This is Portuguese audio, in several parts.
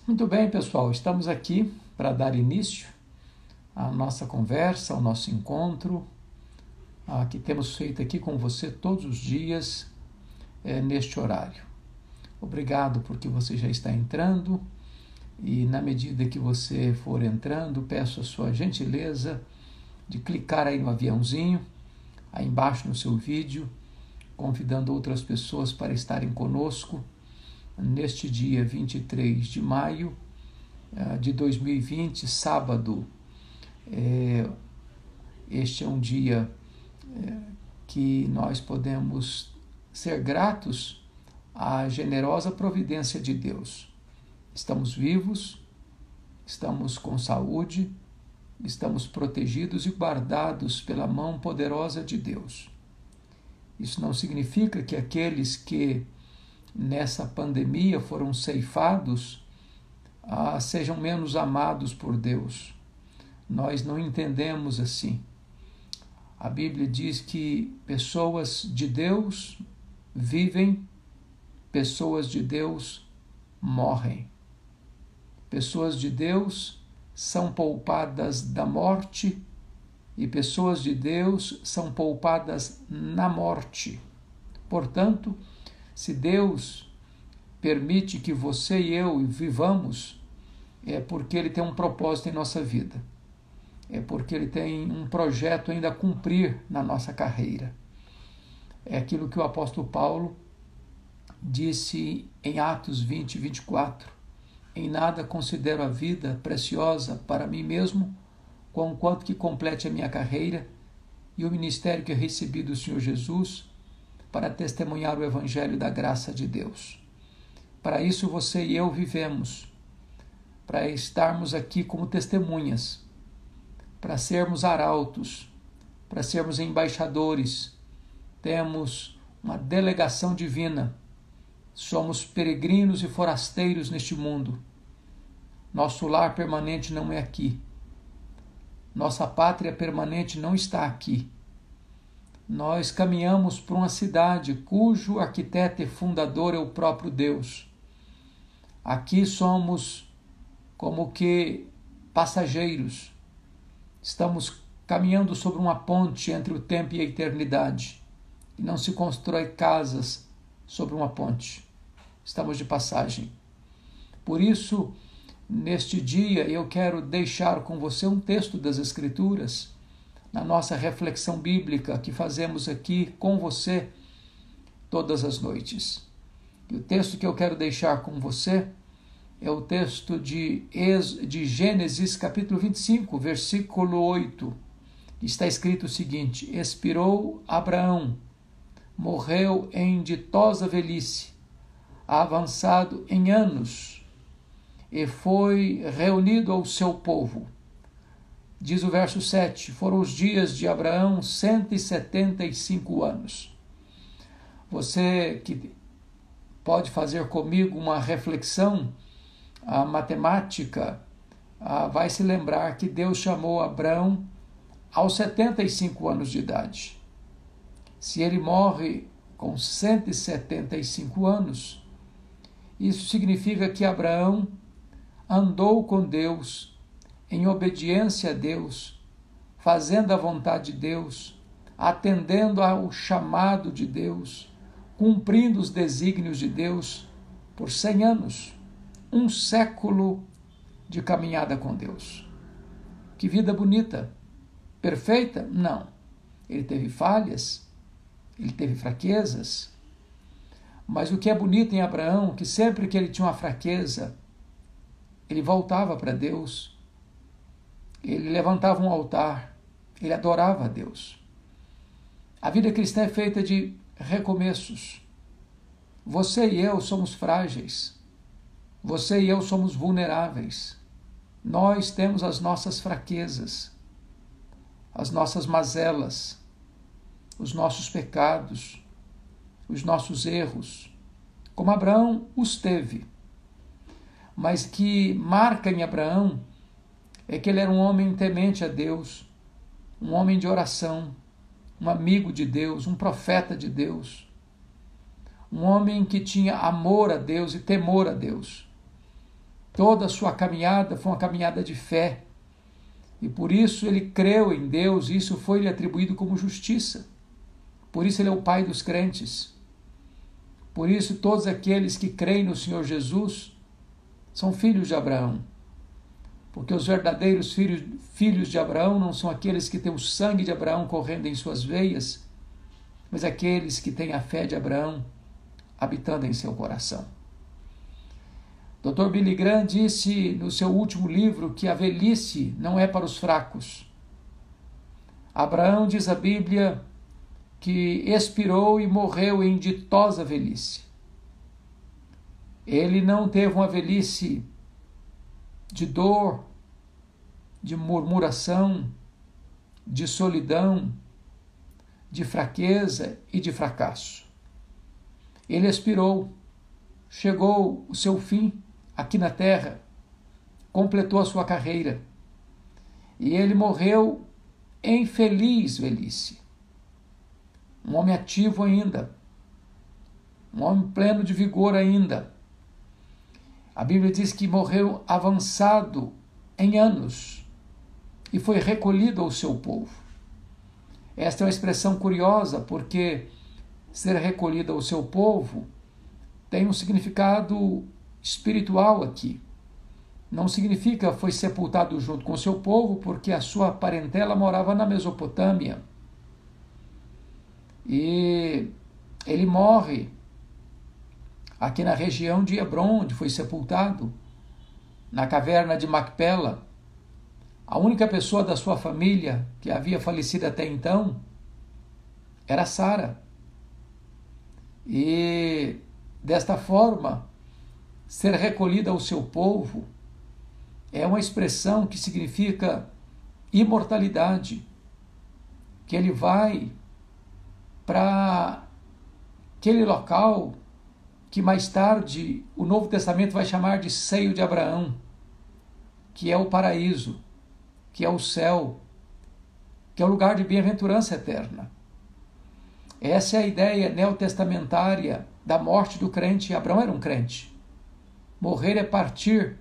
Muito bem, pessoal, estamos aqui para dar início à nossa conversa, ao nosso encontro, que temos feito aqui com você todos os dias, neste horário. Obrigado porque você já está entrando e, na medida que você for entrando, peço a sua gentileza de clicar aí no aviãozinho, aí embaixo no seu vídeo, convidando outras pessoas para estarem conosco neste dia 23 de maio de 2020, sábado. Este é um dia que nós podemos ser gratos à generosa providência de Deus. Estamos vivos, estamos com saúde, estamos protegidos e guardados pela mão poderosa de Deus. Isso não significa que aqueles que nessa pandemia foram ceifados sejam menos amados por Deus. Nós não entendemos assim. A Bíblia diz que pessoas de Deus vivem, pessoas de Deus morrem. Pessoas de Deus são poupadas da morte e pessoas de Deus são poupadas na morte. Portanto, se Deus permite que você e eu vivamos, é porque Ele tem um propósito em nossa vida. É porque Ele tem um projeto ainda a cumprir na nossa carreira. É aquilo que o apóstolo Paulo disse em Atos 20, 24. Em nada considero a vida preciosa para mim mesmo, conquanto que complete a minha carreira e o ministério que eu recebi do Senhor Jesus, para testemunhar o Evangelho da graça de Deus. Para isso você e eu vivemos, para estarmos aqui como testemunhas, para sermos arautos, para sermos embaixadores. Temos uma delegação divina, somos peregrinos e forasteiros neste mundo. Nosso lar permanente não é aqui. Nossa pátria permanente não está aqui. Nós caminhamos para uma cidade cujo arquiteto e fundador é o próprio Deus. Aqui somos como que passageiros. Estamos caminhando sobre uma ponte entre o tempo e a eternidade. E não se constrói casas sobre uma ponte. Estamos de passagem. Por isso, neste dia, eu quero deixar com você um texto das Escrituras, na nossa reflexão bíblica que fazemos aqui com você todas as noites. E o texto que eu quero deixar com você é o texto de Gênesis capítulo 25, versículo 8. Está escrito o seguinte: expirou Abraão, morreu em ditosa velhice, avançado em anos, e foi reunido ao seu povo. Diz o verso 7, foram os dias de Abraão 175 anos. Você que pode fazer comigo uma reflexão matemática, vai se lembrar que Deus chamou Abraão aos 75 anos de idade. Se ele morre com 175 anos, isso significa que Abraão andou com Deus, em obediência a Deus, fazendo a vontade de Deus, atendendo ao chamado de Deus, cumprindo os desígnios de Deus por 100 anos, um século de caminhada com Deus. Que vida bonita! Perfeita? Não. Ele teve falhas, ele teve fraquezas, mas o que é bonito em Abraão, que sempre que ele tinha uma fraqueza, ele voltava para Deus, ele levantava um altar, ele adorava a Deus. A vida cristã é feita de recomeços. Você e eu somos frágeis. Você e eu somos vulneráveis. Nós temos as nossas fraquezas, as nossas mazelas, os nossos pecados, os nossos erros, como Abraão os teve. Mas que marca em Abraão é que ele era um homem temente a Deus, um homem de oração, um amigo de Deus, um profeta de Deus, um homem que tinha amor a Deus e temor a Deus. Toda a sua caminhada foi uma caminhada de fé. E por isso ele creu em Deus, e isso foi-lhe atribuído como justiça. Por isso ele é o Pai dos crentes. Por isso todos aqueles que creem no Senhor Jesus são filhos de Abraão. Porque os verdadeiros filhos de Abraão não são aqueles que têm o sangue de Abraão correndo em suas veias, mas aqueles que têm a fé de Abraão habitando em seu coração. Dr. Billy Graham disse no seu último livro que a velhice não é para os fracos. Abraão, diz a Bíblia, que expirou e morreu em ditosa velhice. Ele não teve uma velhice de dor, de murmuração, de solidão, de fraqueza e de fracasso. Ele expirou, chegou o seu fim aqui na terra, completou a sua carreira, e ele morreu em feliz velhice. Um homem ativo ainda, um homem pleno de vigor ainda. A Bíblia diz que morreu avançado em anos e foi recolhido ao seu povo. Esta é uma expressão curiosa, porque ser recolhido ao seu povo tem um significado espiritual aqui. Não significa foi sepultado junto com o seu povo, porque a sua parentela morava na Mesopotâmia. E ele morre aqui na região de Hebrom, onde foi sepultado, na caverna de Macpela. A única pessoa da sua família que havia falecido até então era Sara. E desta forma, ser recolhido ao seu povo é uma expressão que significa imortalidade, que ele vai para aquele local que mais tarde o Novo Testamento vai chamar de seio de Abraão, que é o paraíso, que é o céu, que é o lugar de bem-aventurança eterna. Essa é a ideia neotestamentária da morte do crente. Abraão era um crente. Morrer é partir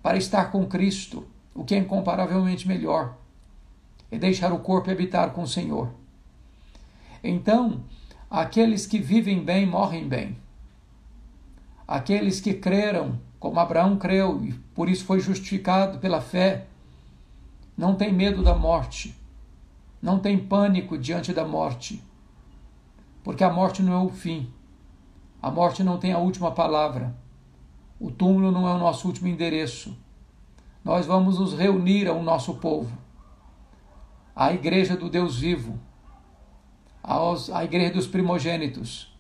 para estar com Cristo, o que é incomparavelmente melhor. É deixar o corpo e habitar com o Senhor. Então, aqueles que vivem bem morrem bem. Aqueles que creram, como Abraão creu, e por isso foi justificado pela fé, não tem medo da morte, não tem pânico diante da morte, porque a morte não é o fim, a morte não tem a última palavra, o túmulo não é o nosso último endereço. Nós vamos nos reunir ao nosso povo, à igreja do Deus vivo, à igreja dos primogênitos,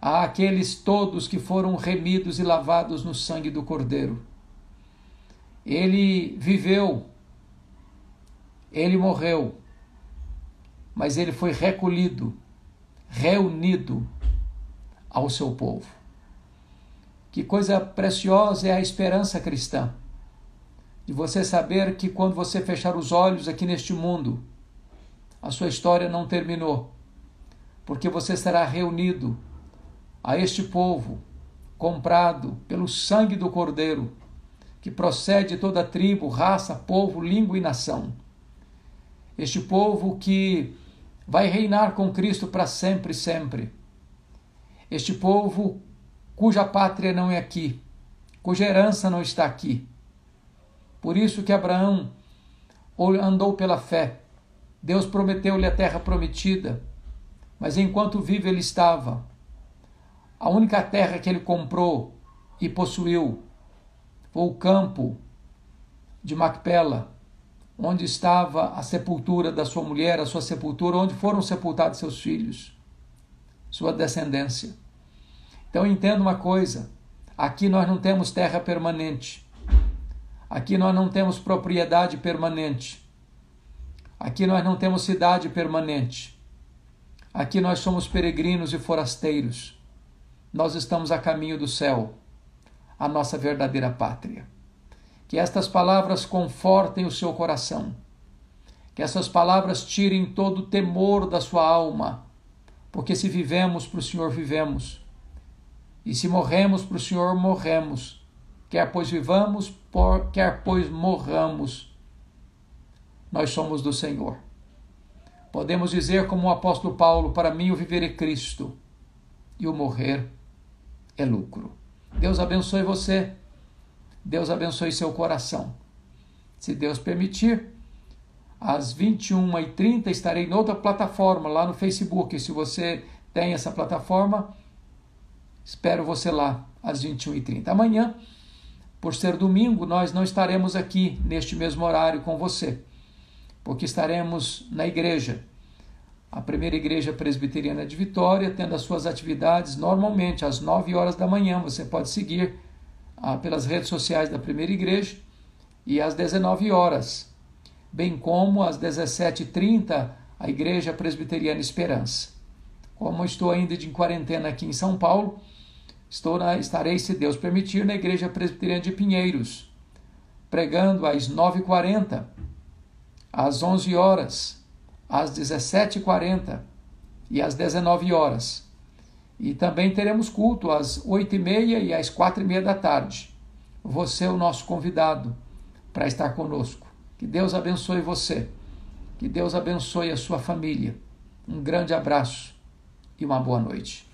àqueles todos que foram remidos e lavados no sangue do Cordeiro. Ele viveu, ele morreu, mas ele foi recolhido, reunido ao seu povo. Que coisa preciosa é a esperança cristã, de você saber que quando você fechar os olhos aqui neste mundo, a sua história não terminou, porque você será reunido a este povo, comprado pelo sangue do Cordeiro, que procede de toda tribo, raça, povo, língua e nação. Este povo que vai reinar com Cristo para sempre e sempre. Este povo cuja pátria não é aqui, cuja herança não está aqui. Por isso que Abraão andou pela fé. Deus prometeu-lhe a terra prometida, mas enquanto vive ele estava. A única terra que ele comprou e possuiu foi o campo de Macpela, onde estava a sepultura da sua mulher, a sua sepultura, onde foram sepultados seus filhos, sua descendência. Então entenda uma coisa, aqui nós não temos terra permanente, aqui nós não temos propriedade permanente, aqui nós não temos cidade permanente, aqui nós somos peregrinos e forasteiros, nós estamos a caminho do céu, a nossa verdadeira pátria. Que estas palavras confortem o seu coração, que essas palavras tirem todo o temor da sua alma, porque se vivemos para o Senhor, vivemos, e se morremos para o Senhor, morremos, quer pois vivamos, quer pois morramos, nós somos do Senhor. Podemos dizer como o apóstolo Paulo, para mim o viver é Cristo e o morrer é lucro. Deus abençoe você, Deus abençoe seu coração. Se Deus permitir, às 21h30 estarei em outra plataforma, lá no Facebook. Se você tem essa plataforma, espero você lá às 21h30. Amanhã, por ser domingo, nós não estaremos aqui neste mesmo horário com você, porque estaremos na igreja, a primeira igreja presbiteriana de Vitória, tendo as suas atividades normalmente às 9 horas da manhã. Você pode seguir pelas redes sociais da primeira igreja, e às 19 horas, bem como às 17h30, a igreja presbiteriana Esperança. Como estou ainda em quarentena aqui em São Paulo, estarei, se Deus permitir, na igreja presbiteriana de Pinheiros, pregando às 9h40, às 11 horas, às 17h40 e às 19 horas. E também teremos culto às 8h30 e às 4h30 da tarde. Você é o nosso convidado para estar conosco. Que Deus abençoe você. Que Deus abençoe a sua família. Um grande abraço e uma boa noite.